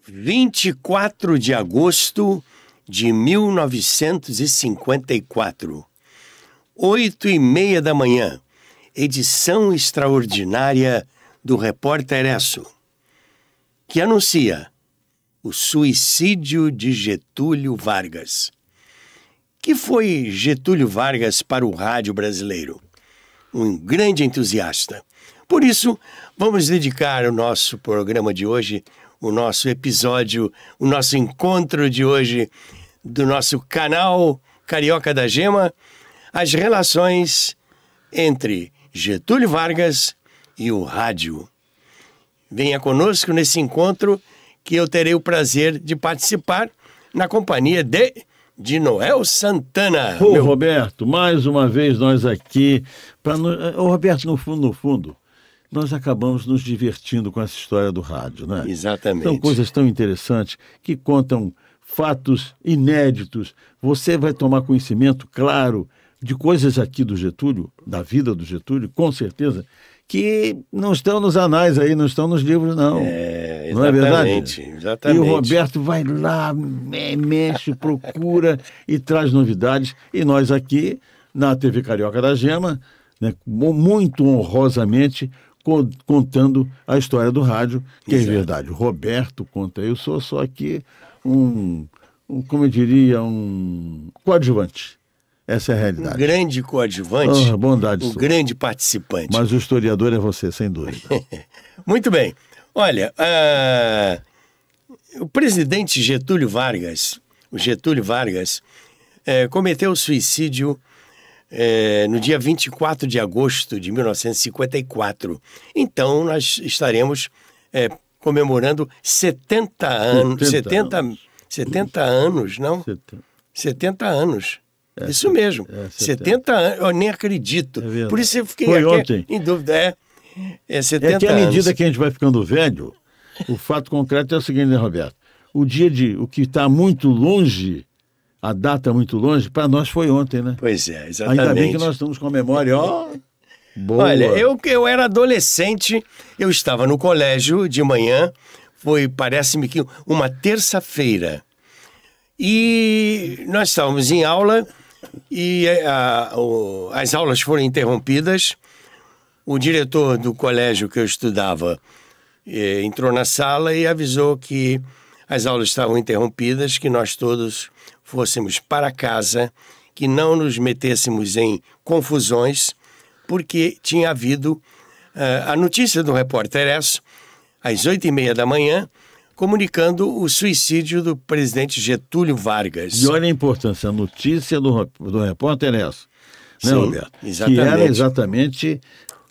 24 de agosto de 1954, 8h30 da manhã, edição extraordinária do Repórter Esso, que anuncia o suicídio de Getúlio Vargas. Que foi Getúlio Vargas para o rádio brasileiro? Um grande entusiasta. Por isso, vamos dedicar o nosso programa de hoje, o nosso episódio, o nosso encontro de hoje do nosso canal Carioca da Gema, às relações entre Getúlio Vargas e o rádio. Venha conosco nesse encontro que eu terei o prazer de participar na companhia de Noel Santana. Roberto, mais uma vez nós aqui. Roberto, no fundo, nós acabamos nos divertindo com essa história do rádio, né? Exatamente. São coisas tão interessantes que contam fatos inéditos. Você vai tomar conhecimento, claro, de coisas aqui do Getúlio, da vida do Getúlio, com certeza, que não estão nos anais aí, não estão nos livros, não. Não é verdade? Exatamente. E o Roberto vai lá, mexe, procura e traz novidades. E nós aqui, na TV Carioca da Gema, né, muito honrosamente, contando a história do rádio, que é verdade. O Roberto conta, eu sou só aqui como eu diria, um coadjuvante. Essa é a realidade. Um grande coadjuvante, bondade sua. Grande participante. Mas o historiador é você, sem dúvida. Muito bem. Olha, o presidente Getúlio Vargas, cometeu suicídio no dia 24 de agosto de 1954. Então, nós estaremos comemorando 70 anos. 70 anos, não? 70 anos. Isso mesmo. 70 anos. Eu nem acredito. Por isso eu fiquei aqui em dúvida. 70 anos. É que à medida anos. que a gente vai ficando velho, o fato concreto é o seguinte, né, Roberto? O que está muito longe, a data muito longe, para nós foi ontem, né? Pois é, exatamente. Ainda bem que nós estamos com a memória, boa. Olha, eu era adolescente, eu estava no colégio de manhã, parece-me que uma terça-feira. E nós estávamos em aula e as aulas foram interrompidas. O diretor do colégio que eu estudava entrou na sala e avisou que as aulas estavam interrompidas, que nós todos fôssemos para casa, que não nos metêssemos em confusões, porque tinha havido a notícia do Repórter Esso, às 8h30 da manhã, comunicando o suicídio do presidente Getúlio Vargas. E olha a importância, a notícia do Repórter Esso, né, sim, Roberto? Exatamente. Que era exatamente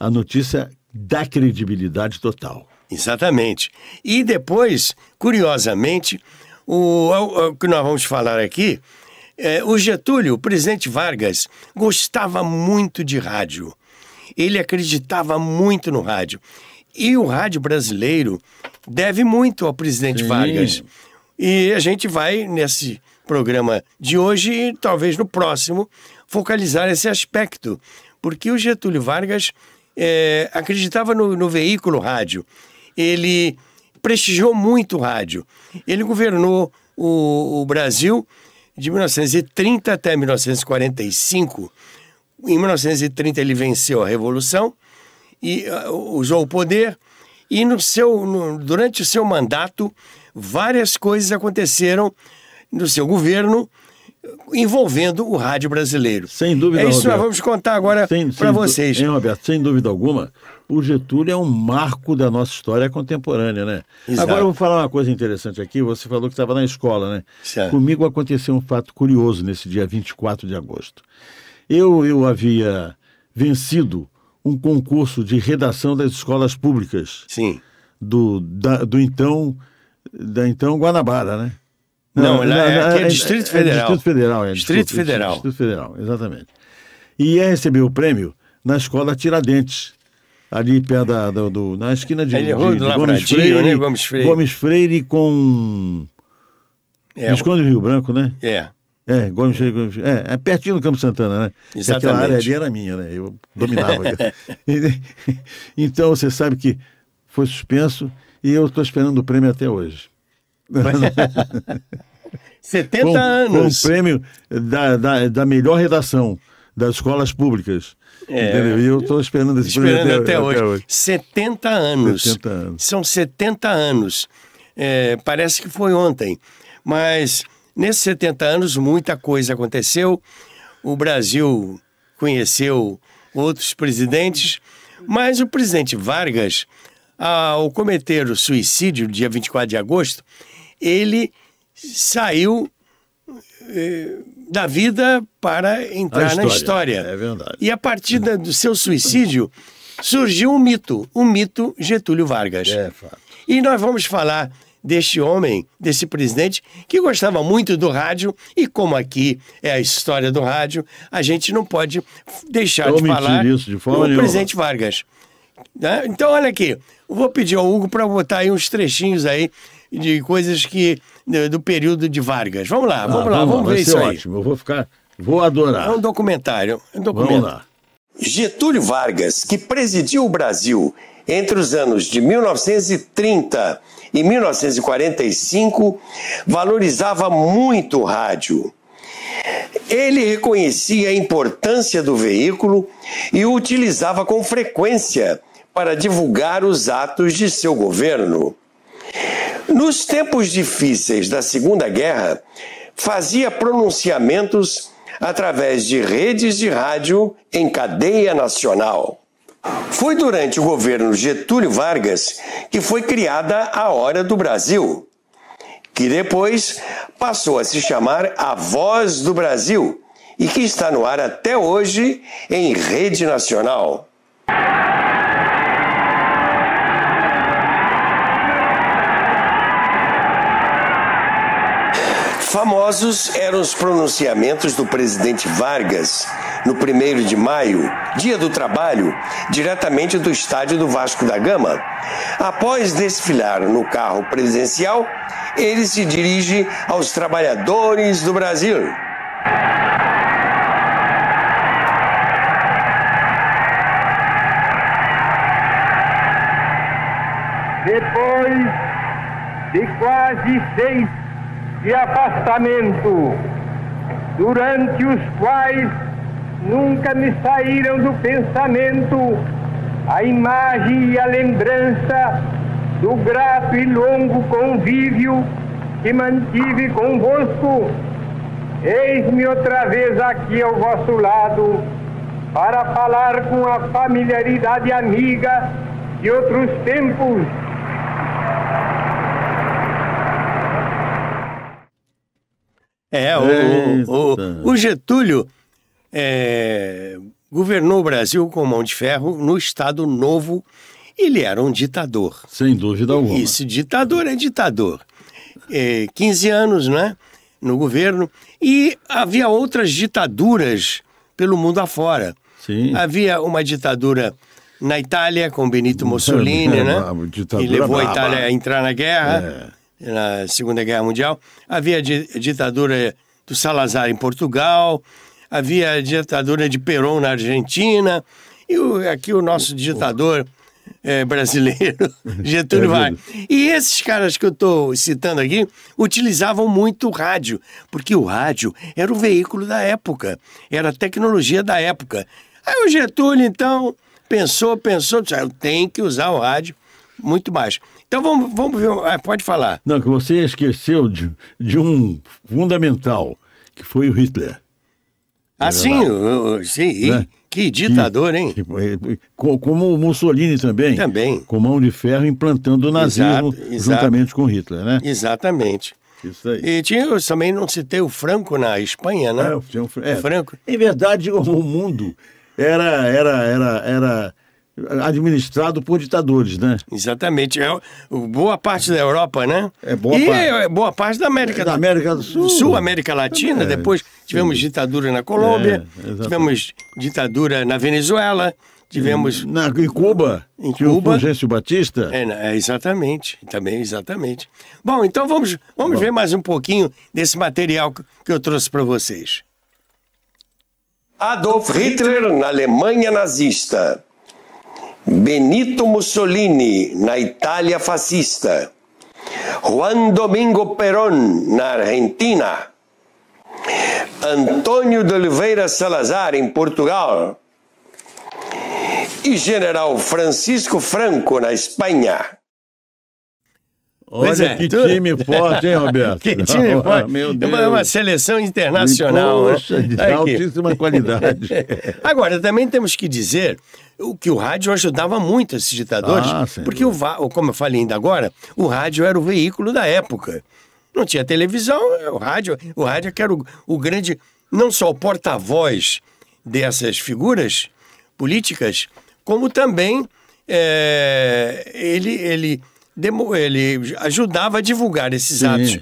a notícia da credibilidade total. Exatamente. E depois, curiosamente, o que nós vamos falar aqui, o Getúlio, o presidente Vargas, gostava muito de rádio. Ele acreditava muito no rádio. E o rádio brasileiro deve muito ao presidente Vargas. E a gente vai, nesse programa de hoje e talvez no próximo, focalizar esse aspecto. Porque o Getúlio Vargas acreditava no veículo rádio. Ele prestigiou muito o rádio. Ele governou o Brasil de 1930 até 1945. Em 1930 ele venceu a Revolução e usou o poder. E durante o seu mandato, várias coisas aconteceram no seu governo envolvendo o rádio brasileiro. Sem dúvida, é isso que Roberto. nós vamos contar agora para vocês. Roberto, sem dúvida alguma, o Getúlio é um marco da nossa história contemporânea, né? Exato. Agora eu vou falar uma coisa interessante aqui. Você falou que estava na escola, né? Certo. Comigo aconteceu um fato curioso nesse dia 24 de agosto. Eu havia vencido um concurso de redação das escolas públicas. Sim. Da então Guanabara, né? Não, aqui é Distrito Federal. Distrito Federal, Distrito Federal. Distrito Federal, exatamente. E ia receber o prêmio na escola Tiradentes, ali perto na esquina de Gomes Freire, né? Gomes Freire com Visconde do Rio Branco, né? Gomes Freire. É pertinho do Campo Santana, né? Exatamente. Aquela área ali era minha, né? Eu dominava. Então, você sabe que foi suspenso e eu estou esperando o prêmio até hoje. 70 anos. Com o prêmio da melhor redação das escolas públicas. Entendeu? E eu estou esperando esse prêmio até hoje. 70 anos. 70 anos. São 70 anos. Parece que foi ontem. Mas nesses 70 anos muita coisa aconteceu. O Brasil conheceu outros presidentes, mas o presidente Vargas, ao cometer o suicídio, dia 24 de agosto, ele saiu da vida para entrar na história. É verdade. E a partir do seu suicídio surgiu o mito Getúlio Vargas. Fato. E nós vamos falar deste homem, desse presidente, que gostava muito do rádio, e como aqui é a história do rádio, a gente não pode deixar de falar do presidente Vargas. Então, olha aqui, eu vou pedir ao Hugo para botar aí uns trechinhos aí de coisas do período de Vargas. Vamos lá, vamos ver isso aí. Ótimo, vou adorar. É um documentário. Vamos lá. Getúlio Vargas, que presidiu o Brasil entre os anos de 1930 e 1945, valorizava muito o rádio. Ele reconhecia a importância do veículo e o utilizava com frequência para divulgar os atos de seu governo. Nos tempos difíceis da Segunda Guerra, fazia pronunciamentos através de redes de rádio em cadeia nacional. Foi durante o governo Getúlio Vargas que foi criada a Hora do Brasil, que depois passou a se chamar A Voz do Brasil e que está no ar até hoje em rede nacional. Famosos eram os pronunciamentos do presidente Vargas no 1º de maio, Dia do Trabalho, diretamente do estádio do Vasco da Gama. Após desfilar no carro presidencial, ele se dirige aos trabalhadores do Brasil. Depois de quase 6 de afastamento, durante os quais nunca me saíram do pensamento a imagem e a lembrança do grato e longo convívio que mantive convosco, eis-me outra vez aqui ao vosso lado para falar com a familiaridade amiga de outros tempos. O Getúlio governou o Brasil com mão de ferro no Estado Novo. Ele era um ditador. Sem dúvida alguma. Isso, ditador é ditador. 15 anos, né, no governo. E havia outras ditaduras pelo mundo afora. Sim. Havia uma ditadura na Itália com Benito Mussolini, né? Que levou a Itália a entrar na guerra. Na Segunda Guerra Mundial. Havia a ditadura do Salazar em Portugal, havia a ditadura de Perón na Argentina, e aqui o nosso ditador brasileiro, Getúlio Vargas. E esses caras que eu estou citando aqui utilizavam muito o rádio, porque o rádio era o veículo da época, era a tecnologia da época. Aí o Getúlio, então, pensou, disse, eu tenho que usar o rádio muito mais. Então vamos ver, pode falar. Não, que você esqueceu de um fundamental, que foi o Hitler. Sim, né? Que ditador, hein? Como o Mussolini também. Também. Com mão de ferro implantando o nazismo juntamente com Hitler, né? Exatamente. Isso aí. E eu também não citei o Franco na Espanha, né? Franco. Em verdade, o mundo era administrado por ditadores, né? Exatamente. Boa parte da Europa, né? Boa parte da América do Sul. Sul, América Latina. Depois tivemos ditadura na Colômbia, tivemos ditadura na Venezuela, tivemos... Em Cuba. Em Cuba. O Fulgêncio Batista. Exatamente. Também, exatamente. Bom, então vamos ver mais um pouquinho desse material que eu trouxe para vocês. Adolf Hitler na Alemanha nazista. Benito Mussolini, na Itália fascista. Juan Domingo Perón, na Argentina, Antônio de Oliveira Salazar, em Portugal, e General Francisco Franco, na Espanha. Olha que time forte, hein, Roberto? Que time forte. Meu Deus. É uma seleção internacional. Poxa, né? de altíssima qualidade. Agora, também temos que dizer que o rádio ajudava muito esses ditadores, porque, como eu falei ainda agora, o rádio era o veículo da época. Não tinha televisão, o rádio que era o grande, não só o porta-voz dessas figuras políticas, como também ele ajudava a divulgar esses atos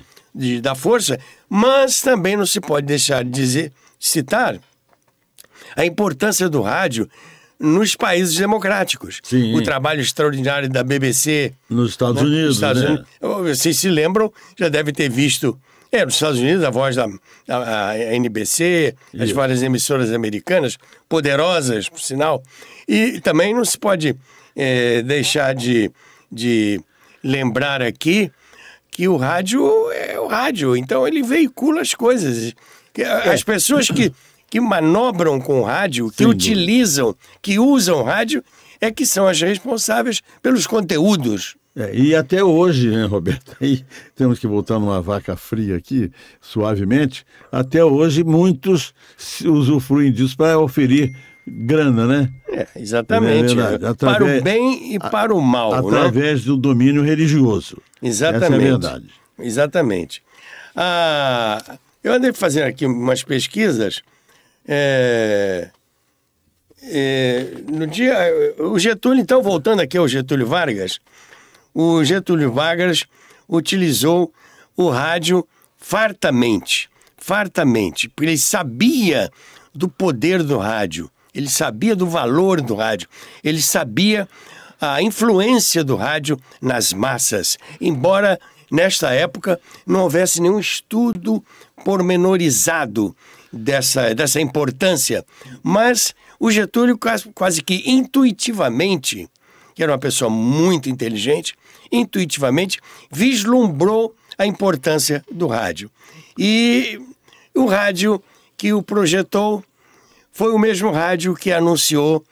da força, mas também não se pode deixar de citar a importância do rádio nos países democráticos. O trabalho extraordinário da BBC. Nos Estados Unidos, né? Vocês se lembram, já devem ter visto, nos Estados Unidos, a voz da NBC, as várias emissoras americanas, poderosas, por sinal. E também não se pode deixar de lembrar aqui que o rádio é o rádio, então ele veicula as coisas. As pessoas que manobram com o rádio, que utilizam, que usam o rádio, é que são as responsáveis pelos conteúdos. E até hoje, né, Roberto? Aí temos que voltar numa vaca fria aqui, suavemente. Até hoje, muitos usufruem disso para oferir grana, né? Exatamente. Para o bem e para o mal. Através do domínio religioso. Exatamente. Essa é a verdade. Exatamente. Eu andei fazendo aqui umas pesquisas. No dia, o Getúlio, então, voltando aqui ao Getúlio Vargas, o Getúlio Vargas utilizou o rádio fartamente, porque ele sabia do poder do rádio, ele sabia do valor do rádio, ele sabia a influência do rádio nas massas, embora nesta época não houvesse nenhum estudo pormenorizado dessa importância, mas o Getúlio quase que intuitivamente, que era uma pessoa muito inteligente, intuitivamente vislumbrou a importância do rádio. E o rádio que o projetou foi o mesmo rádio que anunciou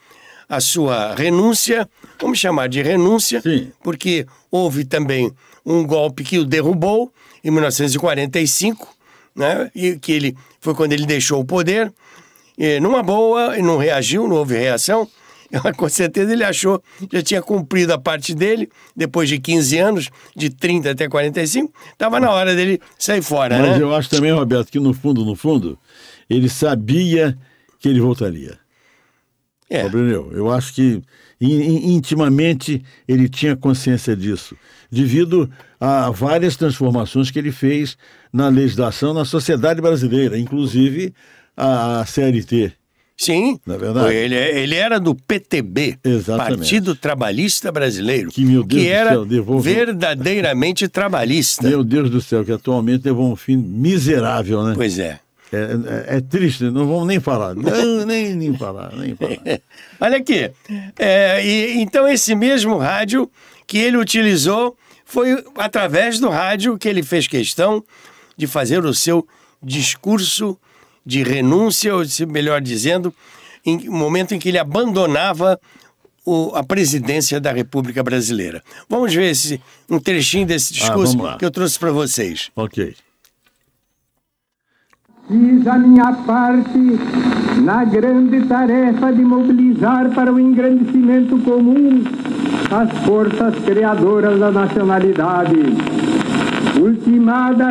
a sua renúncia, vamos chamar de renúncia, porque houve também um golpe que o derrubou em 1945, né? E que foi quando ele deixou o poder, numa boa, e não reagiu, não houve reação. Com certeza ele achou que já tinha cumprido a parte dele, depois de 15 anos, de 30 até 45, estava na hora dele sair fora. Mas né? Eu acho também, Roberto, que no fundo, ele sabia que ele voltaria. Eu acho que intimamente ele tinha consciência disso, devido a várias transformações que ele fez na legislação, na sociedade brasileira, inclusive a CLT. Sim, na verdade. Ele era do PTB, exatamente. Partido Trabalhista Brasileiro, meu Deus que era do céu, verdadeiramente trabalhista. Meu Deus do céu, que atualmente levou um fim miserável, né? Pois é. É triste, não vamos nem falar. Não, nem falar. Olha aqui, então esse mesmo rádio que ele utilizou foi através do rádio que ele fez questão de fazer o seu discurso de renúncia, ou melhor dizendo, em momento em que ele abandonava a presidência da República Brasileira. Vamos ver um trechinho desse discurso que eu trouxe para vocês. Ok. Fiz a minha parte na grande tarefa de mobilizar para o engrandecimento comum as forças criadoras da nacionalidade. Ultimada a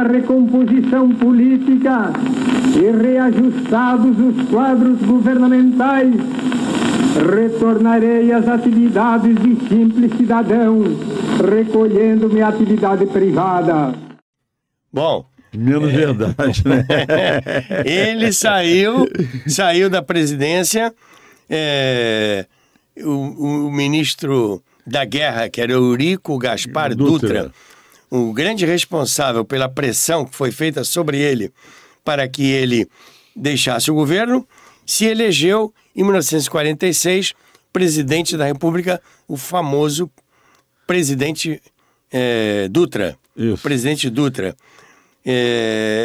recomposição política e reajustados os quadros governamentais, retornarei às atividades de simples cidadão, recolhendo minha atividade privada. Bom, menos verdade, né? Ele saiu da presidência, o ministro da Guerra, que era Eurico Gaspar Dutra, o grande responsável pela pressão que foi feita sobre ele para que ele deixasse o governo, se elegeu em 1946 presidente da República, o famoso presidente Dutra. Isso. O presidente Dutra.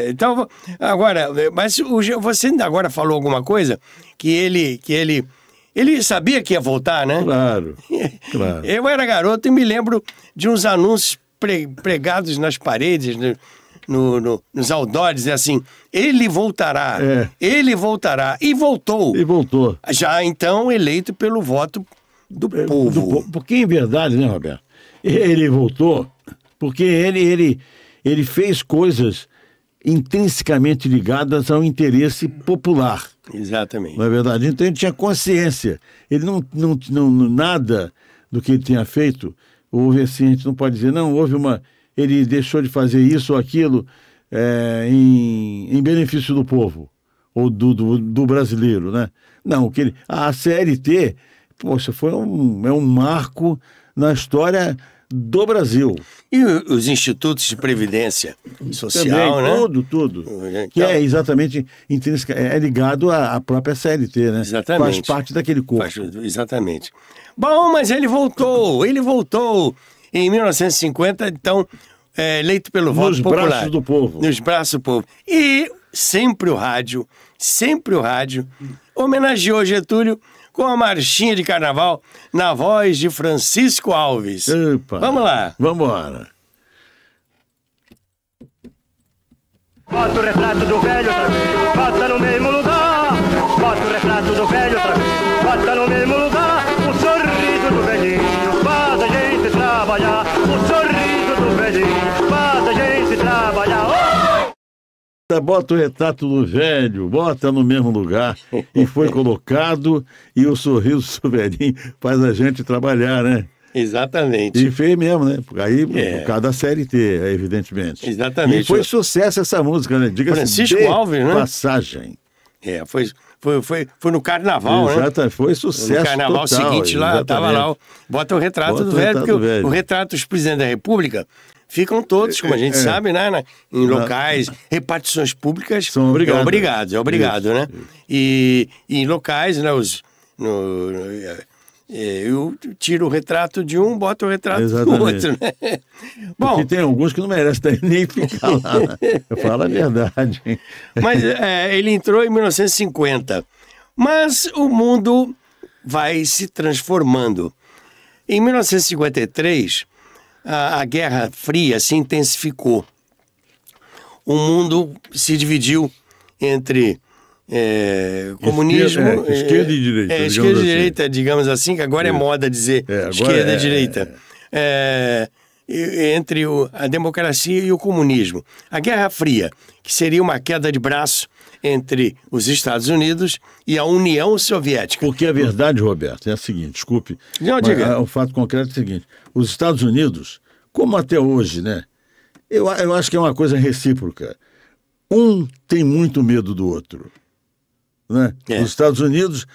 Então, agora, mas você ainda agora falou alguma coisa que ele sabia que ia voltar, né? Claro, claro. Eu era garoto e me lembro de uns anúncios pregados nas paredes, nos outdoors, assim, ele voltará, ele voltará, e voltou. E voltou. Já então eleito pelo voto do povo. Porque, em verdade, né, Roberto? Ele voltou porque ele fez coisas intrinsecamente ligadas ao interesse popular. Exatamente. Não é verdade? Então ele tinha consciência. Ele não nada do que ele tinha feito, houve assim, a gente não pode dizer, não, ele deixou de fazer isso ou aquilo em benefício do povo, ou do brasileiro, né? Não, a CLT, poxa, foi um marco na história do Brasil. E os institutos de previdência social, também, né? Tudo. Então, Que é exatamente intrínseca, ligado à própria CLT, né? Exatamente. Faz parte daquele corpo. Exatamente. Bom, mas ele voltou em 1950, então, eleito pelo voto popular. Nos braços do povo. Nos braços do povo. E sempre o rádio homenageou Getúlio com a marchinha de carnaval na voz de Francisco Alves. Epa. Vamos lá. Vamos embora. Bota o retrato do velho outra vez, bota no mesmo lugar. Bota o retrato do velho outra vez, bota no mesmo lugar. O sorriso do velhinho faz a gente trabalhar. O sorriso do velhinho faz a gente trabalhar. Bota o retrato do velho, bota no mesmo lugar. E foi colocado, e o sorriso do velhinho faz a gente trabalhar, né? Exatamente. E fez mesmo, né? Aí, por causa da CLT, evidentemente. Exatamente. E foi sucesso essa música, né? Diga-se Francisco Alves, né? Passagem. Foi no carnaval, né? Exatamente, foi sucesso no carnaval total, seguinte lá, estava lá, bota o retrato do velho, porque o retrato dos presidentes da República ficam todos, como a gente sabe, né? Em locais, repartições públicas. São obrigados. É obrigado, né? E em locais, né? Eu tiro o retrato de um, boto o retrato do outro, né? Bom, porque tem alguns que não merecem nem ficar lá. Eu falo a verdade. Mas ele entrou em 1950. Mas o mundo vai se transformando. Em 1953, a Guerra Fria se intensificou. O mundo se dividiu entre comunismo... Esquerda e direita. Esquerda e direita, digamos assim, que agora é moda dizer esquerda e direita. Entre a democracia e o comunismo. A Guerra Fria, que seria uma queda de braço entre os Estados Unidos e a União Soviética. Porque a verdade, Roberto, é a seguinte, desculpe, não, diga. O fato concreto é o seguinte, os Estados Unidos, como até hoje, né, eu acho que é uma coisa recíproca. Um tem muito medo do outro. Né? Os Estados Unidos,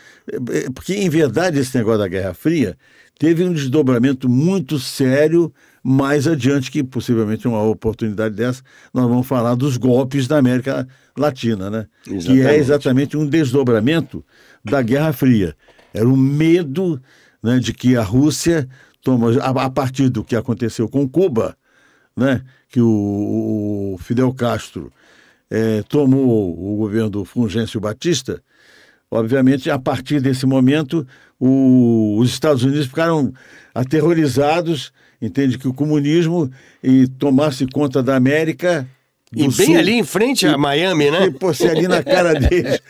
porque em verdade esse negócio da Guerra Fria teve um desdobramento muito sério mais adiante, que possivelmente uma oportunidade dessa, nós vamos falar dos golpes da América Latina, né? Que é exatamente um desdobramento da Guerra Fria. Era o medo, né, de que a Rússia, a partir do que aconteceu com Cuba, né, que o Fidel Castro tomou o governo do Fulgêncio Batista, obviamente, a partir desse momento, os Estados Unidos ficaram aterrorizados, entende, que o comunismo tomasse conta da América do bem Sul, ali em frente a Miami, né? E fosse ali na cara deles.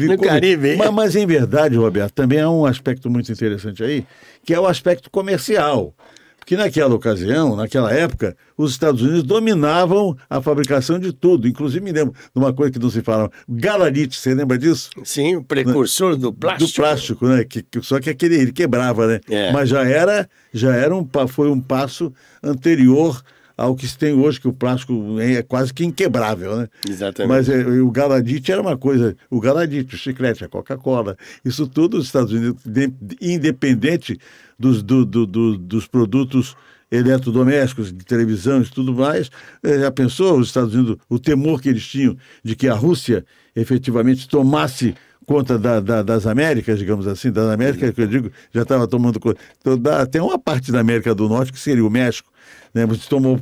No Caribe. Mas em verdade, Roberto, também há um aspecto muito interessante aí, que é o aspecto comercial. Porque naquela ocasião, naquela época, os Estados Unidos dominavam a fabricação de tudo. Inclusive, me lembro de uma coisa que não se fala, galarite, você lembra disso? Sim, o precursor do plástico. Do plástico, né? Só que ele quebrava, né? Mas foi um passo anterior ao que se tem hoje, que o plástico é quase que inquebrável, né? Exatamente. Mas o galarite era uma coisa, o galarite, o chiclete, a Coca-Cola, isso tudo os Estados Unidos, independente dos produtos eletrodomésticos, de televisão e tudo mais, já pensou os Estados Unidos, o temor que eles tinham de que a Rússia efetivamente tomasse conta das Américas, digamos assim, das Américas, que eu digo, já estava tomando conta. Então, tem uma parte da América do Norte, que seria o México, né? Você tomou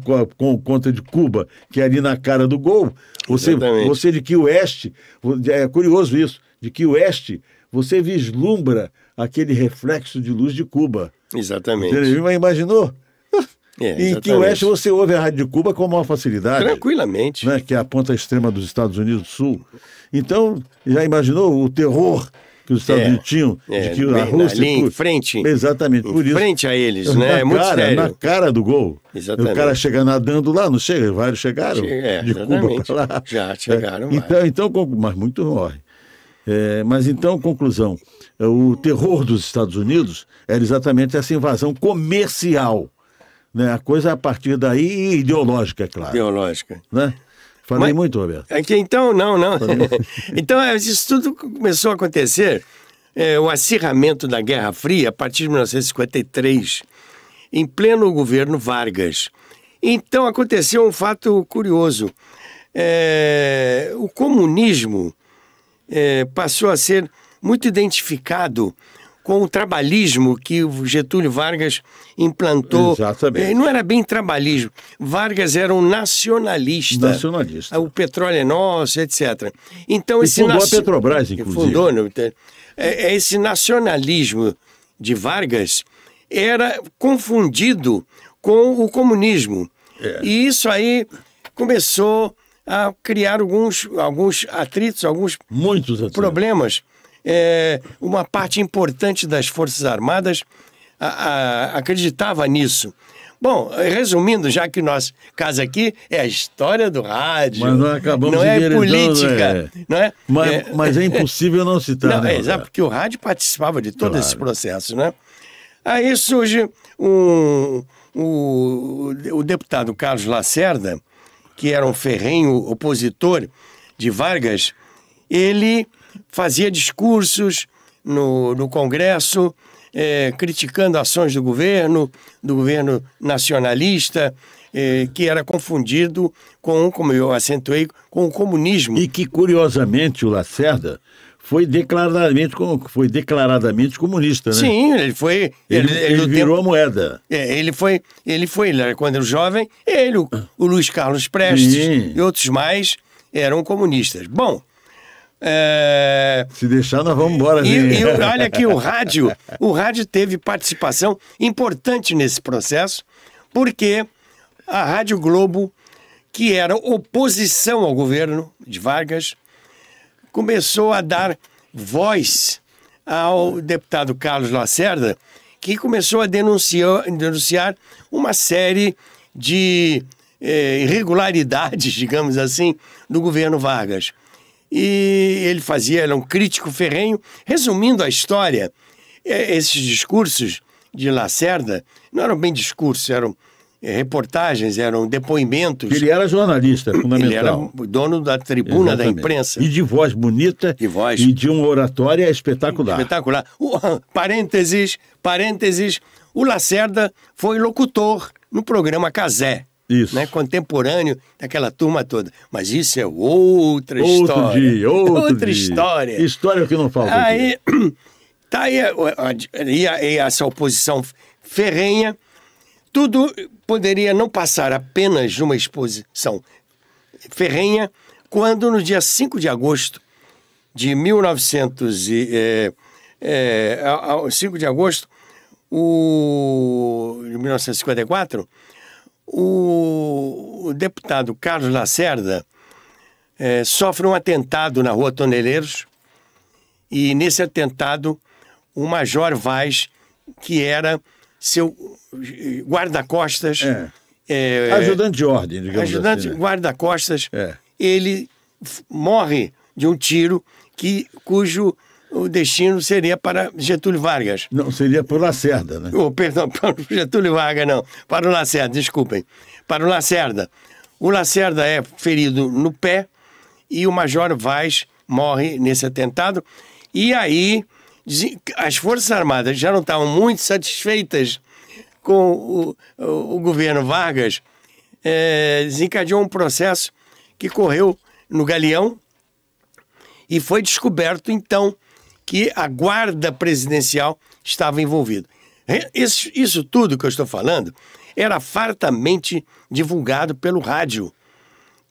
conta de Cuba, que é ali na cara do gol. Você de que oeste, é curioso isso, de que oeste você vislumbra aquele reflexo de luz de Cuba. Exatamente. Você imaginou? Em que oeste você ouve a rádio de Cuba com maior facilidade. Tranquilamente. Né? Que é a ponta extrema dos Estados Unidos do Sul. Então, já imaginou o terror que os Estados Unidos tinham de que a Rússia... Ali em frente. Exatamente, por isso. Frente a eles, né? É muito sério. Na cara do gol. Exatamente. O cara chega nadando lá, não chega? Vários chegaram de Cuba para lá. Já chegaram. Então, mas muito morre. Mas então, conclusão, o terror dos Estados Unidos era exatamente essa invasão comercial, né? A coisa a partir daí ideológica, é claro. Ideológica. Né? Falei muito, Roberto. Então, não. Então, isso tudo começou a acontecer, o acirramento da Guerra Fria, a partir de 1953, em pleno governo Vargas. Então, aconteceu um fato curioso. O comunismo passou a ser muito identificado com o trabalhismo que o Getúlio Vargas implantou. Exatamente. Não era bem trabalhismo. Vargas era um nacionalista. O petróleo é nosso, etc. Então, e fundou a Petrobras, inclusive. Esse nacionalismo de Vargas era confundido com o comunismo. E isso aí começou a criar alguns atritos, muitos problemas. Uma parte importante das Forças Armadas acreditava nisso. Bom, resumindo, já que o nosso caso aqui é a história do rádio, mas nós acabamos não é política. Não é? Mas é impossível não citar. Não, exato, porque o rádio participava de todo esse processo. Né? Aí surge o deputado Carlos Lacerda, que era um ferrenho opositor de Vargas. Ele fazia discursos no Congresso, criticando ações do governo nacionalista, que era confundido com, como eu acentuei, com o comunismo. E que, curiosamente, o Lacerda foi declaradamente comunista, né? Sim, ele foi... Ele virou a moeda. Ele quando era jovem, o Luiz Carlos Prestes e outros mais eram comunistas. Bom... Se deixar, nós vamos embora. E olha que o rádio teve participação importante nesse processo, porque a Rádio Globo, que era oposição ao governo de Vargas, começou a dar voz ao deputado Carlos Lacerda, que começou a denunciar uma série de irregularidades, digamos assim, do governo Vargas. E ele era um crítico ferrenho. Resumindo a história, esses discursos de Lacerda não eram bem discursos, eram reportagens, eram depoimentos. Ele era jornalista, fundamental. Ele era o dono da tribuna da imprensa. E de voz bonita, e de uma oratória espetacular. Espetacular. Parênteses, o Lacerda foi locutor no programa Cazé. Isso. Né, contemporâneo daquela turma toda. Mas isso é outra história. Outra história. História que não falta. Aí, tá aí essa oposição ferrenha. Tudo poderia não passar apenas de uma exposição ferrenha, quando no dia 5 de agosto de 1954, o deputado Carlos Lacerda sofre um atentado na Rua Toneleiros, e nesse atentado o Major Vaz, que era seu guarda-costas... ajudante de ordem, digamos assim, né? Guarda-costas, ele morre de um tiro cujo o destino seria para Getúlio Vargas. Não, seria para o Lacerda, né? Perdão, para o Getúlio Vargas, não. Para o Lacerda, desculpem. Para o Lacerda. O Lacerda é ferido no pé e o Major Vaz morre nesse atentado. E aí, as Forças Armadas já não estavam muito satisfeitas com o governo Vargas, desencadeou um processo que correu no Galeão, E foi descoberto, então, que a guarda presidencial estava envolvida. Isso tudo que eu estou falando era fartamente divulgado pelo rádio,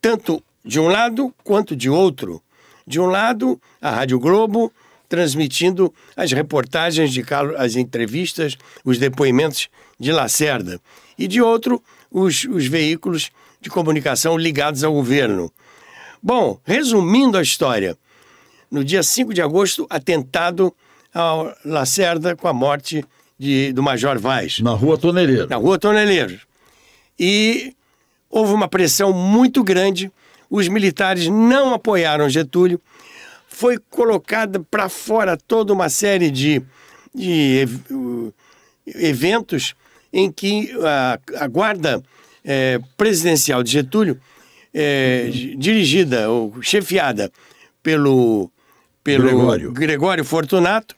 tanto de um lado quanto de outro. De um lado, a Rádio Globo, transmitindo as reportagens, as entrevistas, os depoimentos de Lacerda. E de outro, os veículos de comunicação ligados ao governo. Bom, resumindo a história, no dia 5 de agosto, atentado ao Lacerda com a morte do Major Vaz. Na Rua Toneleiro. Na Rua Toneleiro. E houve uma pressão muito grande, os militares não apoiaram Getúlio, foi colocada para fora toda uma série de eventos em que a guarda presidencial de Getúlio, dirigida ou chefiada pelo Gregório Fortunato,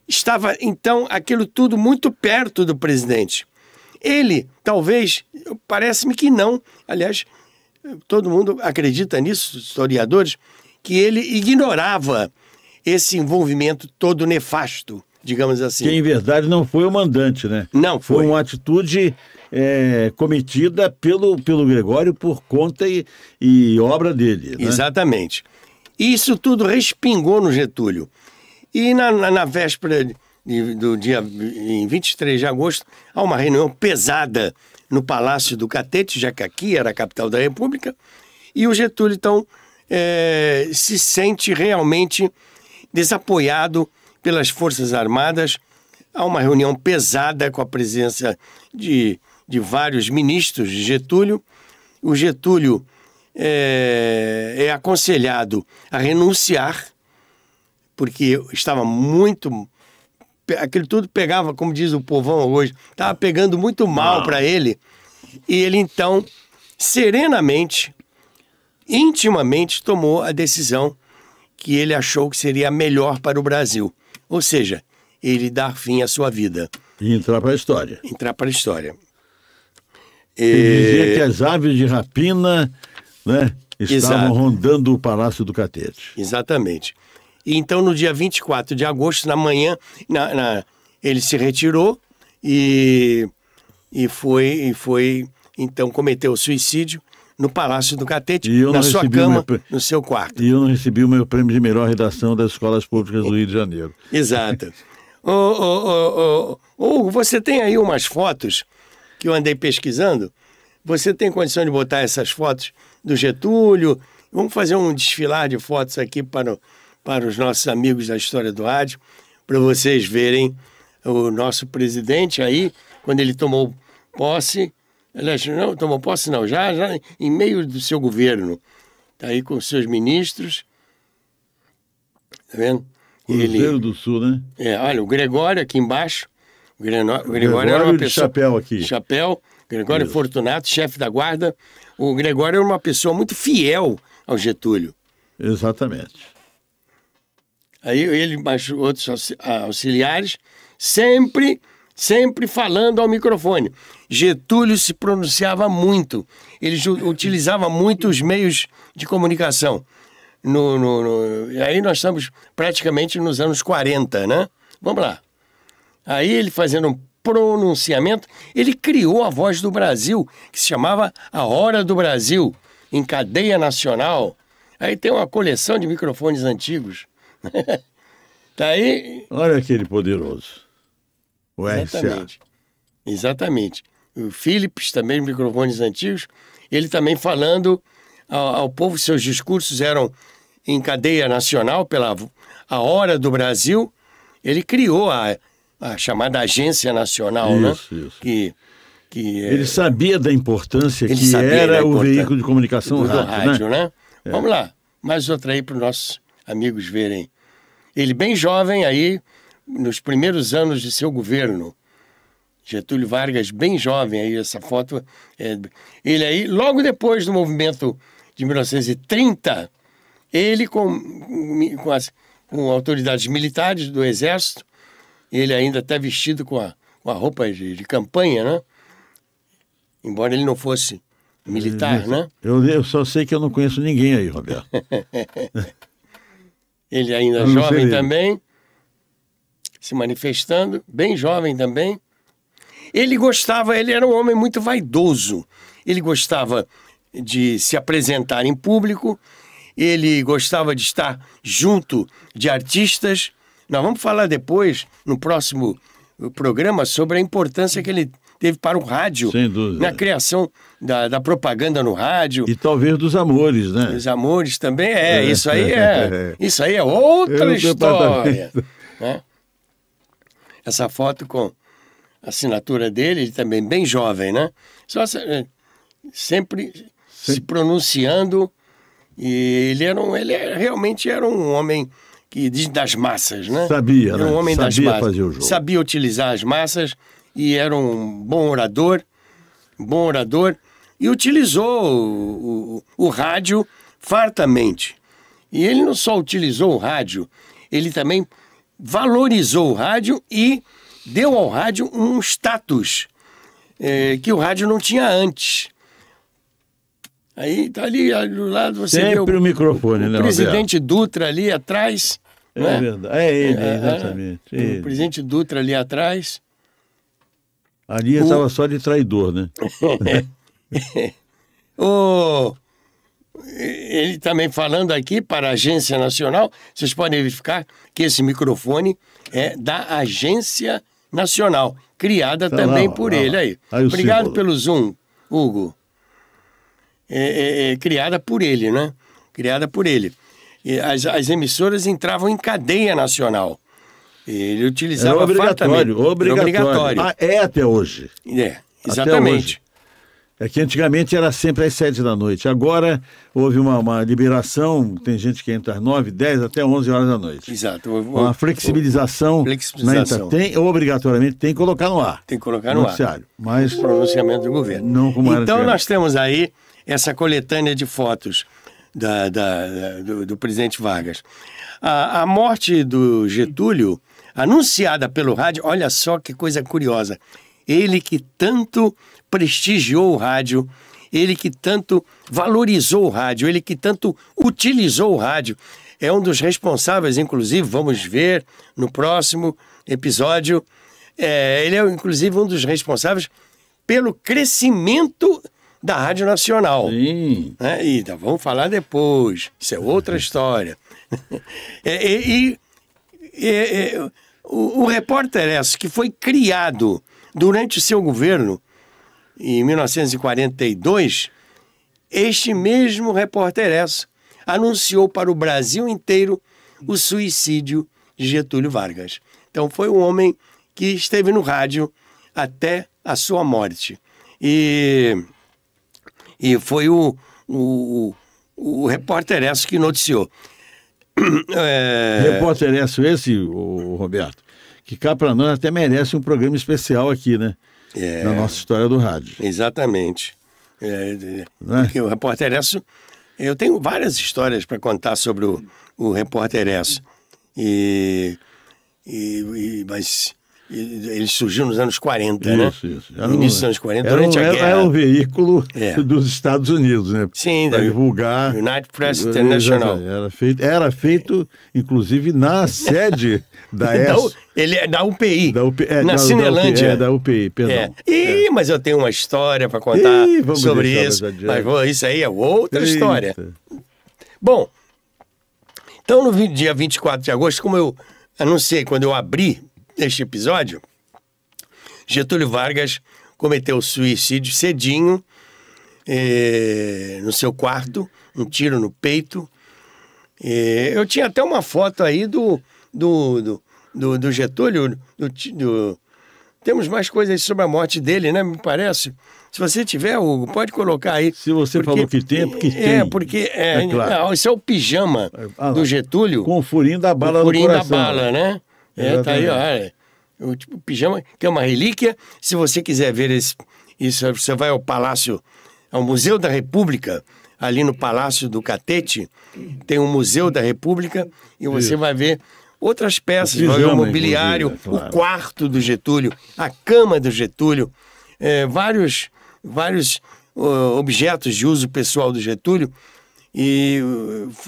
estava, então, aquilo tudo muito perto do presidente. Ele, talvez, parece-me que não, aliás, todo mundo acredita nisso, historiadores, que ele ignorava esse envolvimento todo nefasto, digamos assim. Que, em verdade, não foi o mandante, né? Não foi. Foi uma atitude cometida pelo Gregório por conta e obra dele. Né? Exatamente. Isso tudo respingou no Getúlio. E na véspera do dia em 23 de agosto, há uma reunião pesada no Palácio do Catete, já que aqui era a capital da República, e o Getúlio, então, se sente realmente desapoiado pelas Forças Armadas. Há uma reunião pesada com a presença de vários ministros de Getúlio. O Getúlio é aconselhado a renunciar, porque estava muito... Aquilo tudo pegava, como diz o povão hoje, estava pegando muito mal para ele. E ele, então, serenamente, intimamente, tomou a decisão que ele achou que seria a melhor para o Brasil. Ou seja, ele dar fim à sua vida. E entrar para a história. Entrar para a história. Ele dizia que as aves de rapina, né, estavam rondando o Palácio do Catete. Exatamente. E então, no dia 24 de agosto, na manhã, ele se retirou e foi, então, cometeu suicídio no Palácio do Catete, na sua cama, no seu quarto. E eu não recebi o meu prêmio de melhor redação das escolas públicas do Rio de Janeiro. Exato. Você tem aí umas fotos que eu andei pesquisando? Você tem condição de botar essas fotos do Getúlio? Vamos fazer um desfilar de fotos aqui para os nossos amigos da História do Rádio, para vocês verem o nosso presidente aí, quando ele tomou posse. Aliás, não tomou posse não, já em meio do seu governo. Está aí com os seus ministros. Está vendo? Cruzeiro do Sul, né? Olha, o Gregório aqui embaixo. O Gregório era uma pessoa... de chapéu aqui. Chapéu. Gregório Fortunato, chefe da guarda. O Gregório era uma pessoa muito fiel ao Getúlio. Exatamente. Aí ele, mais outros auxiliares, sempre falando ao microfone. Getúlio se pronunciava muito. Ele utilizava muito os meios de comunicação. Aí nós estamos praticamente nos anos 40, né? Vamos lá. Aí ele fazendo um pronunciamento, ele criou a Voz do Brasil, que se chamava A Hora do Brasil, em cadeia nacional. Aí tem uma coleção de microfones antigos. Tá aí... Olha aquele poderoso. O RCA. Exatamente. O Philips, também microfones antigos, ele também falando ao povo, seus discursos eram em cadeia nacional, pela A Hora do Brasil. Ele criou a chamada Agência Nacional, isso, né? Isso. Ele sabia da importância que era o veículo de comunicação do rádio, né? Vamos lá, mais outra aí para os nossos amigos verem. Ele bem jovem aí, nos primeiros anos de seu governo. Getúlio Vargas bem jovem aí, essa foto. Ele aí, logo depois do movimento de 1930, ele com autoridades militares do Exército, ele ainda até vestido com a roupa de campanha, né? Embora ele não fosse militar, né? Eu só sei que eu não conheço ninguém aí, Roberto. ele ainda jovem também, se manifestando, bem jovem também. Ele era um homem muito vaidoso. Ele gostava de se apresentar em público, ele gostava de estar junto de artistas. Nós vamos falar depois, no próximo programa, sobre a importância que ele teve para o rádio, sem dúvida, na criação da propaganda no rádio. E talvez dos amores, né? Os amores também, isso aí é outra história. Né? Essa foto com a assinatura dele, ele também bem jovem, né? Sempre se pronunciando, e ele realmente era um homem das massas, né? Sabia, era um homem das massas. Fazer o jogo. Sabia utilizar as massas e era um bom orador, e utilizou o rádio fartamente. E ele não só utilizou o rádio, ele também valorizou o rádio e deu ao rádio um status que o rádio não tinha antes. Aí tá ali do lado, você vê o microfone, né, presidente Dutra ali atrás. É né? verdade, é ele, exatamente. O presidente Dutra ali atrás. Ali estava só de traidor, né? Ele também falando aqui para a Agência Nacional, vocês podem verificar que esse microfone é da Agência Nacional, criada também por ele. Aí obrigado símbolo. Pelo zoom, Hugo. Criada por ele, né? Criada por ele. E as emissoras entravam em cadeia nacional. Ele utilizava obrigatório. É até hoje. Exatamente. É que antigamente era sempre às 7 da noite. Agora houve uma liberação, tem gente que entra às 9, 10 até 11 horas da noite. Exato. Uma flexibilização. Obrigatoriamente tem que colocar no ar. Tem que colocar no ar. Mas pronunciamento do governo. Não como então nós temos aí essa coletânea de fotos do presidente Vargas. A morte do Getúlio, anunciada pelo rádio, olha só que coisa curiosa. Ele que tanto prestigiou o rádio, ele que tanto valorizou o rádio, ele que tanto utilizou o rádio, é um dos responsáveis, inclusive, vamos ver no próximo episódio, ele é inclusive um dos responsáveis pelo crescimento da Rádio Nacional. Sim. E vamos falar depois, isso é outra história. O Repórter S, que foi criado durante o seu governo, em 1942, este mesmo Repórter S anunciou para o Brasil inteiro o suicídio de Getúlio Vargas. Então foi um homem que esteve no rádio até a sua morte. E foi o Repórter S que noticiou. Repórter S esse, o Roberto, que cá para nós até merece um programa especial aqui, né? Na nossa história do rádio. Exatamente. Porque o Repórter S, eu tenho várias histórias para contar sobre o Repórter S. Mas ele surgiu nos anos 40, né? Isso. No início dos anos 40, durante a guerra. Era um veículo dos Estados Unidos, né? Sim, para divulgar. United Press International. Era feito, inclusive, na sede da Ele é da UPI, na Cinelândia. Da UPI, perdão. Mas eu tenho uma história para contar sobre isso. Mas isso aí é outra história. Bom, então no dia 24 de agosto, como eu anunciei quando eu abri este episódio, Getúlio Vargas cometeu suicídio cedinho, no seu quarto, um tiro no peito. Eu tinha até uma foto aí do Getúlio. Temos mais coisas sobre a morte dele, né? Me parece. Se você tiver, Hugo, pode colocar aí. Se você falou que tem, porque tem. Porque claro. Esse é o pijama do Getúlio. Com o furinho da bala no coração. O furinho da bala, né? Tá aí, olha. O tipo pijama, que é uma relíquia. Se você quiser ver isso, você vai ao Museu da República, ali no Palácio do Catete, tem um Museu da República, e você vai ver outras peças, vai ver o mobiliário, claro. O quarto do Getúlio, a cama do Getúlio, vários objetos de uso pessoal do Getúlio, e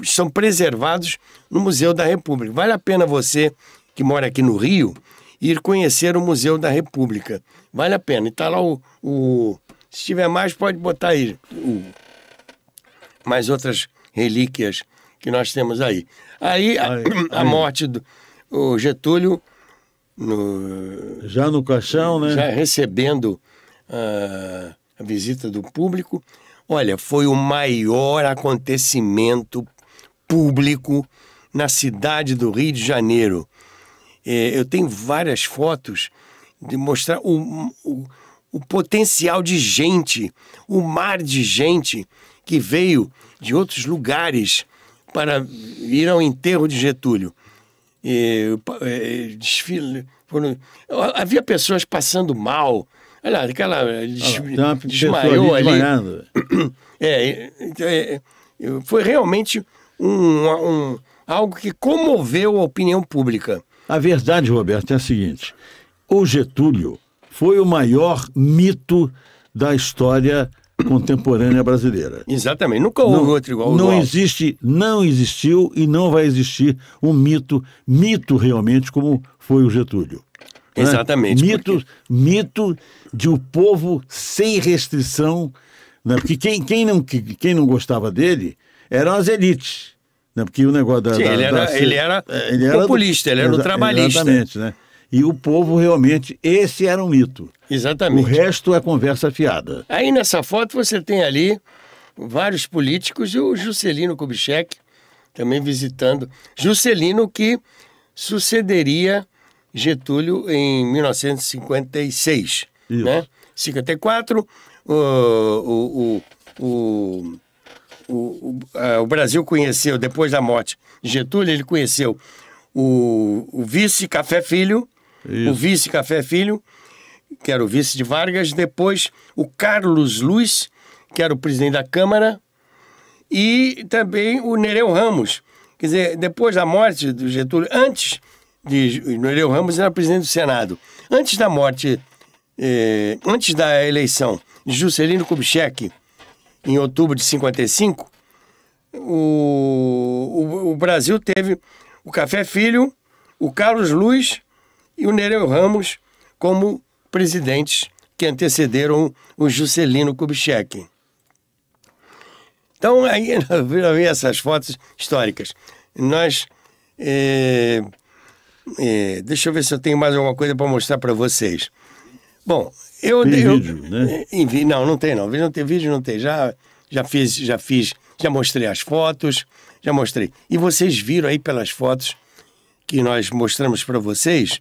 são preservados no Museu da República. Vale a pena você, que mora aqui no Rio, ir conhecer o Museu da República. Vale a pena. E está lá se tiver mais, pode botar aí mais outras relíquias que nós temos aí. Aí, a morte do Getúlio... Já no caixão, né? Já recebendo a visita do público. Olha, foi o maior acontecimento público na cidade do Rio de Janeiro. Eu tenho várias fotos de mostrar o potencial de gente, o mar de gente que veio de outros lugares para ir ao enterro de Getúlio. Desfile, havia pessoas passando mal. Olha, aquela desmaiou ali. Foi realmente algo que comoveu a opinião pública. A verdade, Roberto, é a seguinte: o Getúlio foi o maior mito da história contemporânea brasileira. Exatamente, nunca houve outro igual. Não existiu e não vai existir um mito realmente como foi o Getúlio. Exatamente. Né? Mito de um povo sem restrição, né? Porque quem não gostava dele eram as elites, né? Porque o negócio ele era populista, ele era um trabalhista. Exatamente, né? E o povo realmente, esse era um mito. Exatamente. O resto é conversa fiada. Aí nessa foto você tem ali vários políticos e o Juscelino Kubitschek também visitando. Juscelino que sucederia Getúlio em 1956. Isso. Né? 54, o Brasil conheceu, depois da morte de Getúlio, ele conheceu o vice Café Filho, Isso. o vice Café Filho, que era o vice de Vargas, depois o Carlos Luiz, que era o presidente da Câmara, e também o Nereu Ramos. Quer dizer, depois da morte do Getúlio, antes de Nereu Ramos era presidente do Senado. Antes da morte, antes da eleição de Juscelino Kubitschek, em outubro de 55, o Brasil teve o Café Filho, o Carlos Luiz e o Nereu Ramos como presidentes que antecederam o Juscelino Kubitschek. Então, aí nós vemos essas fotos históricas. Nós... deixa eu ver se eu tenho mais alguma coisa para mostrar para vocês. Bom, vídeo, né? Não tem não. Não tem vídeo, não tem. Já mostrei as fotos, já mostrei. E vocês viram aí pelas fotos que nós mostramos para vocês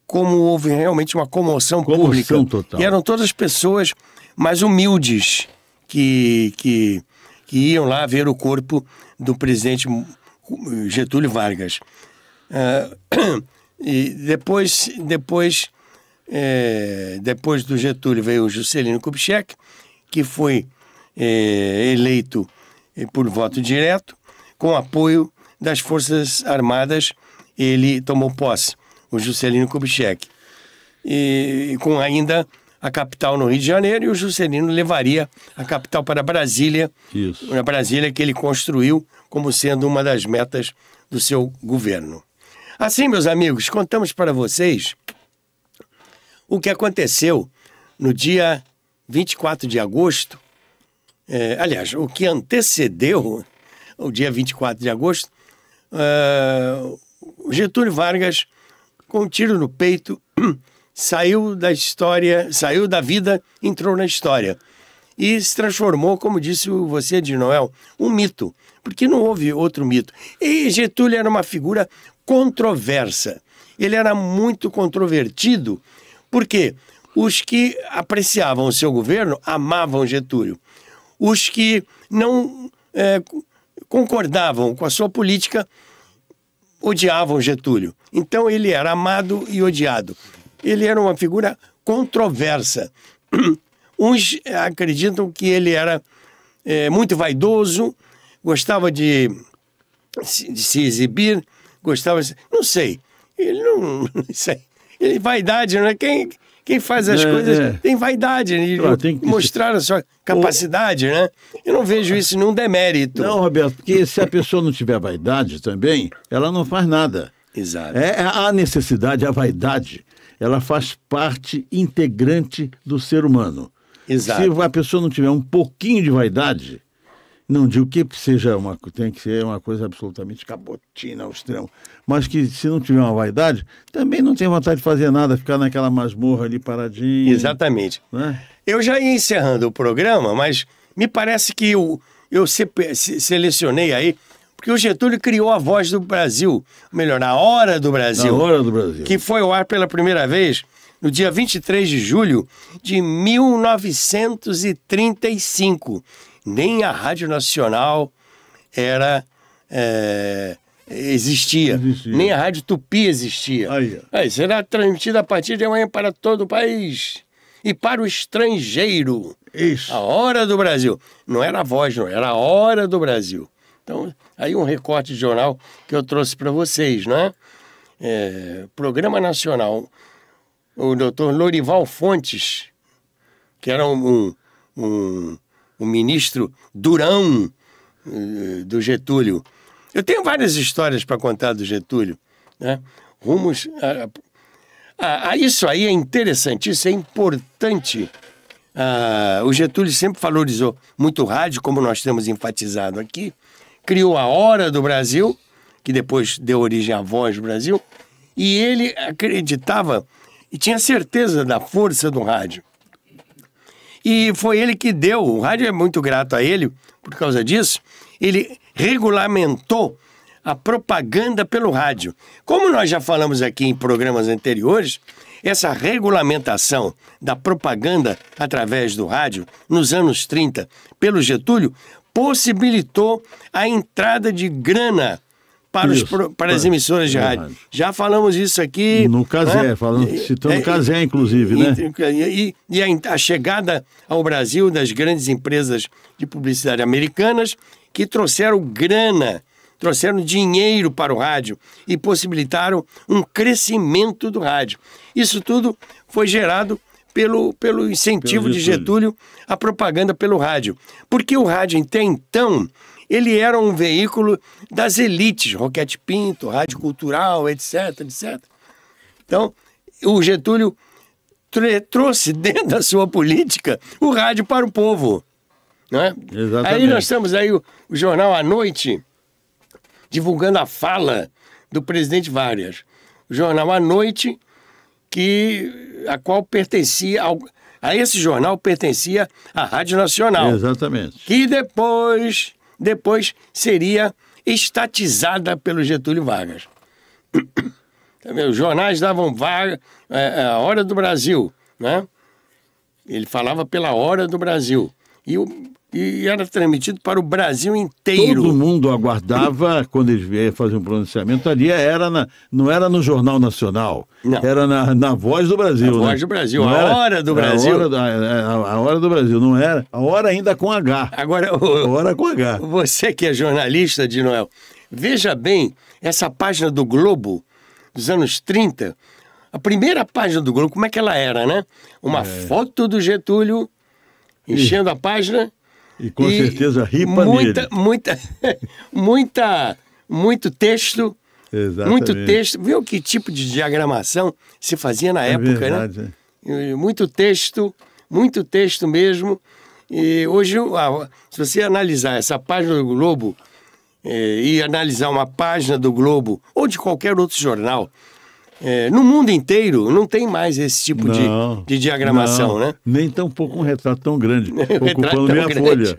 como houve realmente uma comoção pública. Total. E eram todas pessoas mais humildes que iam lá ver o corpo do presidente Getúlio Vargas. E depois do Getúlio veio o Juscelino Kubitschek, que foi eleito por voto direto, com apoio das Forças Armadas. Ele tomou posse, o Juscelino Kubitschek, e com ainda a capital no Rio de Janeiro, e o Juscelino levaria a capital para Brasília. Isso. Na Brasília que ele construiu como sendo uma das metas do seu governo. Assim, meus amigos, contamos para vocês o que aconteceu no dia 24 de agosto, aliás, o que antecedeu o dia 24 de agosto, o Getúlio Vargas, com um tiro no peito, saiu da história, saiu da vida, entrou na história. E se transformou, como disse você, de Noel, um mito, porque não houve outro mito. E Getúlio era uma figura controversa. Ele era muito controvertido, porque os que apreciavam o seu governo amavam Getúlio. Os que não concordavam com a sua política odiavam Getúlio. Então ele era amado e odiado. Ele era uma figura controversa. Uns acreditam que ele era muito vaidoso, gostava de se exibir, gostava... Não sei. Ele não sei. Ele, vaidade, né? Quem faz as coisas tem vaidade, né? Claro, tem que mostrar a sua capacidade, né? Eu não vejo isso num demérito. Não, Roberto, porque se a pessoa não tiver vaidade também, ela não faz nada. Exato. A necessidade, a vaidade, ela faz parte integrante do ser humano. Exato. Se a pessoa não tiver um pouquinho de vaidade, não digo que seja tem que ser uma coisa absolutamente cabotina ao extremo, mas que se não tiver uma vaidade, também não tem vontade de fazer nada, ficar naquela masmorra ali paradinho. Exatamente. Né? Eu já ia encerrando o programa, mas me parece que eu selecionei aí, porque o Getúlio criou a Voz do Brasil, melhor, a Hora do Brasil. A Hora do Brasil. Que foi ao ar pela primeira vez no dia 23 de julho de 1935. Nem a Rádio Nacional existia. Nem a Rádio Tupi existia. Aí, será transmitida a partir de amanhã para todo o país e para o estrangeiro. Isso. A Hora do Brasil. Não era a Voz, não, era a Hora do Brasil. Então, aí um recorte de jornal que eu trouxe para vocês, né? Programa Nacional. O doutor Lorival Fontes, que era um ministro durão do Getúlio. Eu tenho várias histórias para contar do Getúlio, né? Rumos isso aí é interessante, isso é importante. O Getúlio sempre valorizou muito o rádio, como nós temos enfatizado aqui. Criou a Hora do Brasil, que depois deu origem à Voz do Brasil, e ele acreditava e tinha certeza da força do rádio. E foi ele que deu, o rádio é muito grato a ele por causa disso, ele regulamentou a propaganda pelo rádio. Como nós já falamos aqui em programas anteriores, essa regulamentação da propaganda através do rádio, nos anos 30, pelo Getúlio, possibilitou a entrada de grana para as emissoras de rádio. Já falamos isso aqui. No Cazé, citando o Cazé, inclusive, né? E a chegada ao Brasil das grandes empresas de publicidade americanas que trouxeram grana, trouxeram dinheiro para o rádio e possibilitaram um crescimento do rádio. Isso tudo foi gerado pelo incentivo de Getúlio à propaganda pelo rádio. Porque o rádio, até então, ele era um veículo das elites, Roquete Pinto, Rádio Cultural, etc, etc. Então, o Getúlio trouxe dentro da sua política o rádio para o povo. Não é? Exatamente. Aí nós temos aí o jornal À Noite, divulgando a fala do presidente Vargas. O jornal À Noite, a qual pertencia a esse jornal pertencia à Rádio Nacional. Exatamente. Que depois seria estatizada pelo Getúlio Vargas. Os jornais davam a Hora do Brasil, né? Ele falava pela Hora do Brasil. E era transmitido para o Brasil inteiro. Todo mundo aguardava, quando eles vieram fazer um pronunciamento ali, não era no Jornal Nacional, não. Era na Voz do Brasil. A Voz do Brasil, a Hora do Brasil. A Hora do Brasil, não era? A Hora ainda com H. Agora, a Hora com H. Você que é jornalista, de Noel, veja bem essa página do Globo dos anos 30, a primeira página do Globo, como é que ela era, né? Uma foto do Getúlio enchendo a página. E com certeza ripa nele. Muito texto. Exatamente. Muito texto. Viu que tipo de diagramação se fazia na época, verdade, né? Muito texto mesmo. E hoje, se você analisar essa página do Globo e analisar uma página do Globo ou de qualquer outro jornal, no mundo inteiro não tem mais esse tipo de diagramação, né? Nem tão pouco um retrato tão grande, ocupando meia folha.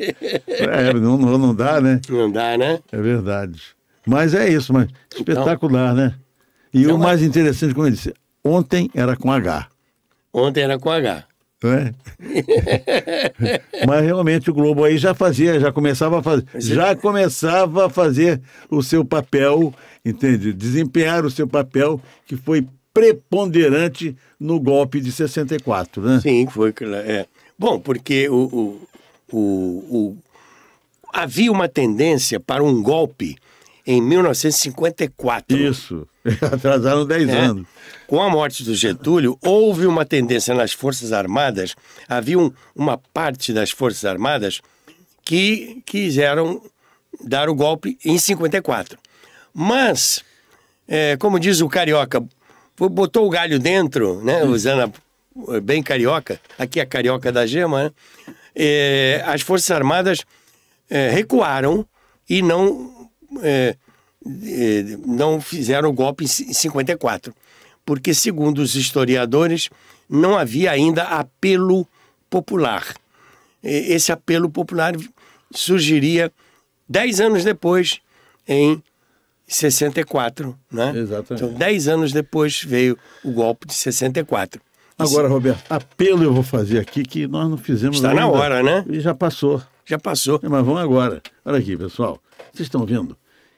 Não dá, né? Não dá, né? É verdade. Mas é isso, mas espetacular, né? E o mais interessante, como eu disse, ontem era com H. Ontem era com H. Não é? Mas realmente o Globo aí já começava a fazer o seu papel, entende? Desempenhar o seu papel que foi preponderante no golpe de 64, né? Sim, foi. Bom, porque havia uma tendência para um golpe em 1954. Isso, atrasaram 10 anos. Com a morte do Getúlio, houve uma tendência nas Forças Armadas, havia uma parte das Forças Armadas que quiseram dar o golpe em 54. Mas, como diz o carioca, botou o galho dentro, né, usando bem carioca, aqui é a carioca da gema, né? As Forças Armadas recuaram e não fizeram o golpe em 54, porque, segundo os historiadores, não havia ainda apelo popular. Esse apelo popular surgiria 10 anos depois, em 64, né? Exatamente. Então, 10 anos depois veio o golpe de 64. Agora, Roberto, apelo eu vou fazer aqui que nós não fizemos Está ainda. na hora, né? E já passou. Já passou. Mas vamos agora. Olha aqui, pessoal. Vocês estão vendo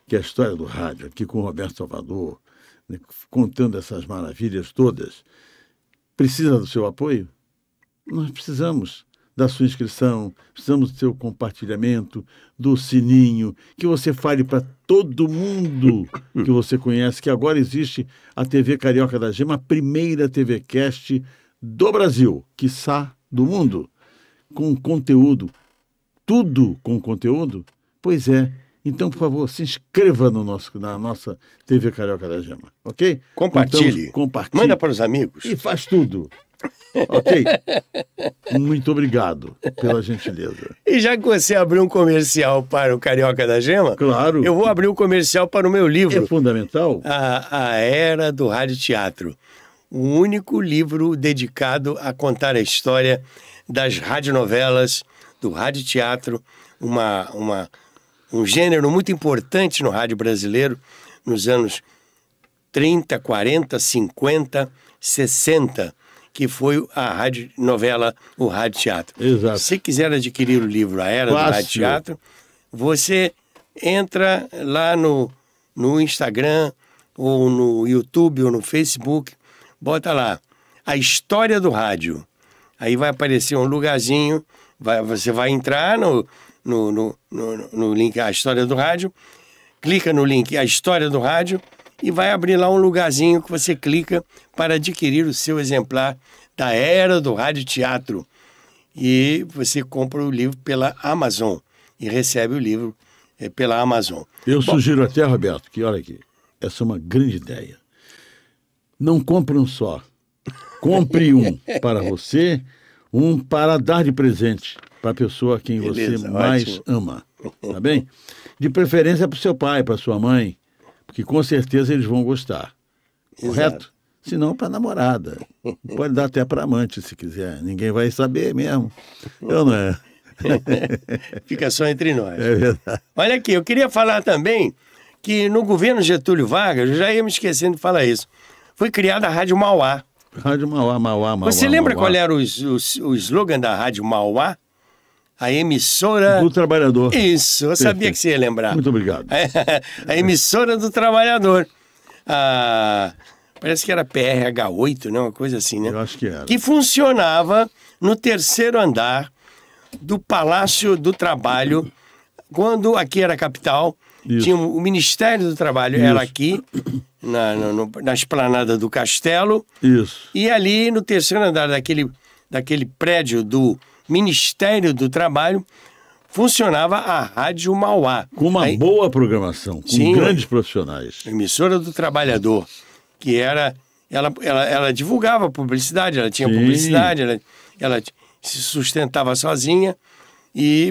que a história do rádio, aqui com o Roberto Salvador, né, contando essas maravilhas todas, precisa do seu apoio? Nós precisamos da sua inscrição, precisamos do seu compartilhamento, do sininho, que você fale para todo mundo que você conhece, que agora existe a TV Carioca da Gema, a primeira TV Cast do Brasil, quiçá do mundo, com conteúdo, tudo com conteúdo. Pois é. Então, por favor, se inscreva na nossa TV Carioca da Gema, ok? Compartilhe. Então, compartilhe. Manda para os amigos. E faz tudo. Ok? Muito obrigado pela gentileza. E já que você abriu um comercial para o Carioca da Gema, Claro. eu vou abrir um comercial para o meu livro, É fundamental? A Era do Rádio Teatro. O único livro dedicado a contar a história das radionovelas, do rádio teatro, um gênero muito importante no rádio brasileiro nos anos 30, 40, 50, 60, que foi a radionovela, o rádio teatro. Exato. Se quiser adquirir o livro A Era Fácil. do Rádio Teatro, você entra lá no Instagram, ou no YouTube, ou no Facebook, bota lá, a história do rádio. Aí vai aparecer um lugarzinho, você vai entrar no link A História do Rádio, clica no link A História do Rádio e vai abrir lá um lugarzinho que você clica para adquirir o seu exemplar da Era do Rádio Teatro. E você compra o livro pela Amazon e recebe o livro pela Amazon. Eu sugiro até, Roberto, que olha aqui, essa é uma grande ideia. Não compre um só. Compre um para você, um para dar de presente para a pessoa a quem Beleza, você mais ótimo. ama. Tá bem? De preferência para o seu pai, para sua mãe, porque com certeza eles vão gostar. Correto? Se não, para a namorada. Pode dar até para amante, se quiser. Ninguém vai saber mesmo. Eu não é. Fica só entre nós. É verdade. Olha aqui, eu queria falar também que no governo Getúlio Vargas, eu já ia me esquecendo de falar isso, foi criada a Rádio Mauá. Rádio Mauá, Mauá, Mauá. Você lembra Mauá. qual era o slogan da Rádio Mauá? A emissora... Do trabalhador. Isso, eu sabia Perfeito. que você ia lembrar. Muito obrigado. A emissora do trabalhador. Parece que era PRH8, né? Uma coisa assim, né? Eu acho que era. Que funcionava no terceiro andar do Palácio do Trabalho, quando aqui era a capital. Isso. Tinha o Ministério do Trabalho, Isso. era aqui, na esplanada do Castelo. Isso. E ali no terceiro andar daquele prédio do Ministério do Trabalho, funcionava a Rádio Mauá. Com uma Aí, boa programação, com Sim. grandes profissionais. emissora do trabalhador, que era... Ela divulgava publicidade, ela tinha Sim. publicidade, ela se sustentava sozinha,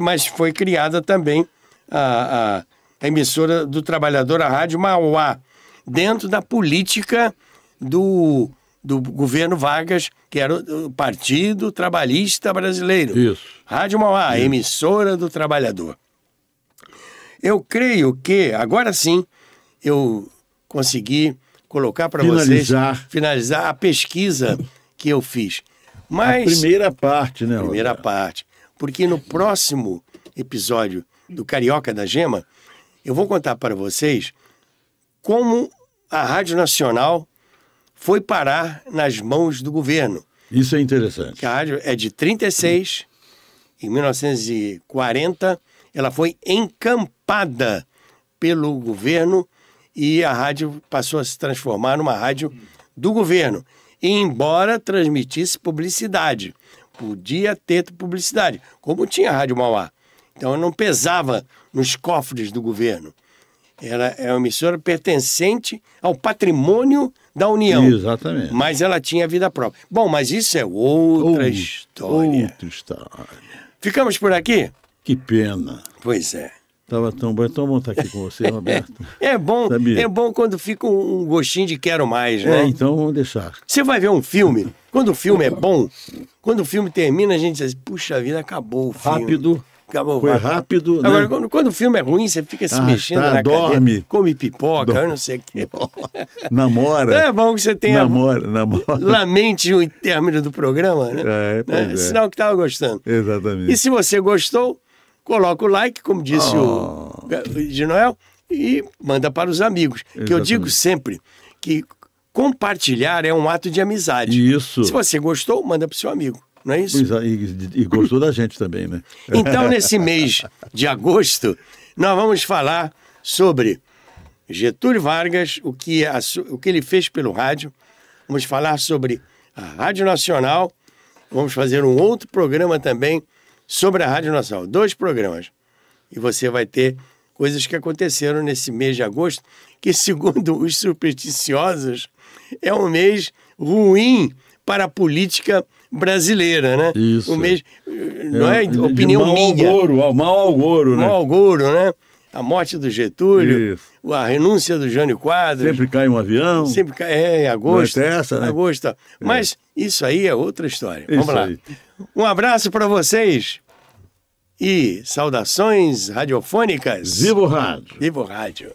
mas foi criada também a emissora do trabalhador, a Rádio Mauá, dentro da política do governo Vargas, que era o Partido Trabalhista Brasileiro. Isso. Rádio Mauá, a emissora do trabalhador. Eu creio que, agora sim, eu consegui colocar para vocês... Finalizar a pesquisa que eu fiz. Mas... A primeira parte, né? Primeira Roberto? parte. Porque no próximo episódio do Carioca da Gema, eu vou contar para vocês como a Rádio Nacional foi parar nas mãos do governo. Isso é interessante. Que a rádio é de 36, em 1940, ela foi encampada pelo governo e a rádio passou a se transformar numa rádio do governo. E embora transmitisse publicidade, podia ter publicidade, como tinha a Rádio Mauá. Então não pesava nos cofres do governo. É uma emissora pertencente ao patrimônio da União. Exatamente. Mas ela tinha vida própria. Bom, mas isso é outra história. Outra história. Ficamos por aqui? Que pena. Pois é. Estava tão bom estar aqui com você, Roberto. É bom quando fica um gostinho de quero mais, né? Então vamos deixar. Você vai ver um filme, quando o filme é bom, quando o filme termina, a gente diz, puxa vida, acabou o filme. Rápido. Acabou. Foi rápido, né? Agora, quando o filme é ruim, você fica se mexendo na dorme. cadeira, come pipoca, eu não sei o quê. Namora. É bom que você tenha... Namora. Lamente o término do programa, né? Pois é. Sinal que estava gostando. Exatamente. E se você gostou, coloca o like, como disse o de Noel, e manda para os amigos. Que eu digo sempre que compartilhar é um ato de amizade. Isso. Se você gostou, manda para o seu amigo. Não é isso? E gostou da gente também, né? Então, nesse mês de agosto, nós vamos falar sobre Getúlio Vargas, o que ele fez pelo rádio. Vamos falar sobre a Rádio Nacional. Vamos fazer um outro programa também sobre a Rádio Nacional. 2 programas. E você vai ter coisas que aconteceram nesse mês de agosto, que, segundo os supersticiosos, é um mês ruim para a política brasileira, né? Isso. Um mês, não é opinião minha. Mau agouro, né? Mau agouro, né? A morte do Getúlio, Isso. a renúncia do Jânio Quadros. Sempre cai um avião. Sempre cai, em agosto. Não é essa, né? Agosto. Mas isso aí é outra história. Vamos Isso lá. aí. Um abraço para vocês e saudações radiofônicas. Viva o rádio. Viva o rádio.